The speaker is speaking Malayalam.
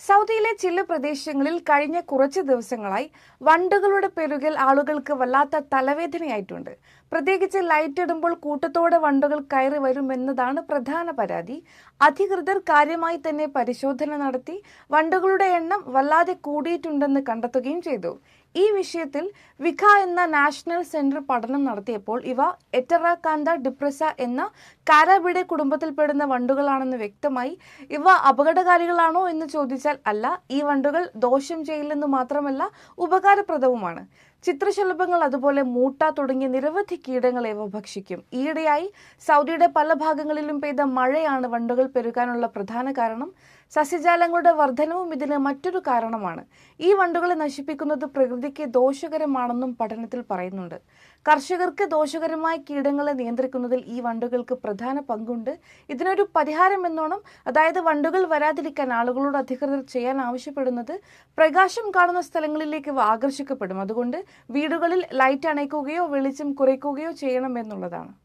സൗദിയിലെ ചില പ്രദേശങ്ങളിൽ കഴിഞ്ഞ കുറച്ച് ദിവസങ്ങളായി വണ്ടുകളുടെ പെരുകൽ ആളുകൾക്ക് വല്ലാത്ത തലവേദനയായിട്ടുണ്ട്. പ്രത്യേകിച്ച് ലൈറ്റ് ഇടുമ്പോൾ കൂട്ടത്തോടെ വണ്ടുകൾ കയറി വരുമെന്നതാണ് പ്രധാന പരാതി. അധികൃതർ കാര്യമായി തന്നെ പരിശോധന നടത്തി വണ്ടുകളുടെ എണ്ണം വല്ലാതെ കൂടിയിട്ടുണ്ടെന്ന് കണ്ടെത്തുകയും ചെയ്തു. ഈ വിഷയത്തിൽ വിഖ എന്ന നാഷണൽ സെന്റർ പഠനം നടത്തിയപ്പോൾ ഇവ എറ്ററാക്കാന്ത ഡിപ്രസ എന്ന കാരാബിഡെ കുടുംബത്തിൽപ്പെടുന്ന വണ്ടുകളാണെന്ന് വ്യക്തമായി. ഇവ അപകടകാരികളാണോ എന്ന് ചോദിച്ചാൽ അല്ല. ഈ വണ്ടുകൾ ദോഷം ചെയ്യില്ലെന്ന് മാത്രമല്ല, ഉപകാരപ്രദവുമാണ്. ചിത്രശലഭങ്ങൾ, അതുപോലെ മൂട്ട തുടങ്ങിയ നിരവധി കീടങ്ങളെ ഇവ ഭക്ഷിക്കും. ഈയിടെയായി സൗദിയുടെ പല ഭാഗങ്ങളിലും പെയ്ത മഴയാണ് വണ്ടുകൾ പെരുകാനുള്ള പ്രധാന കാരണം. സസ്യജാലങ്ങളുടെ വർധനവും ഇതിന് മറ്റൊരു കാരണമാണ്. ഈ വണ്ടുകളെ നശിപ്പിക്കുന്നത് പ്രകൃതിക്ക് ദോഷകരമാണെന്നും പഠനത്തിൽ പറയുന്നുണ്ട്. കർഷകർക്ക് ദോഷകരമായ കീടങ്ങളെ നിയന്ത്രിക്കുന്നതിൽ ഈ വണ്ടുകൾക്ക് പ്രധാന പങ്കുണ്ട്. ഇതിനൊരു പരിഹാരം എന്നോണം, അതായത് വണ്ടുകൾ വരാതിരിക്കാൻ ആളുകളോട് അധികൃതർ ചെയ്യാൻ ആവശ്യപ്പെടുന്നത് പ്രകാശം കാണുന്ന സ്ഥലങ്ങളിലേക്ക് ഇവ ആകർഷിക്കപ്പെടും. അതുകൊണ്ട് വീടുകളിൽ ലൈറ്റ് അണയ്ക്കുകയോ വെളിച്ചം കുറയ്ക്കുകയോ ചെയ്യണം എന്നുള്ളതാണ്.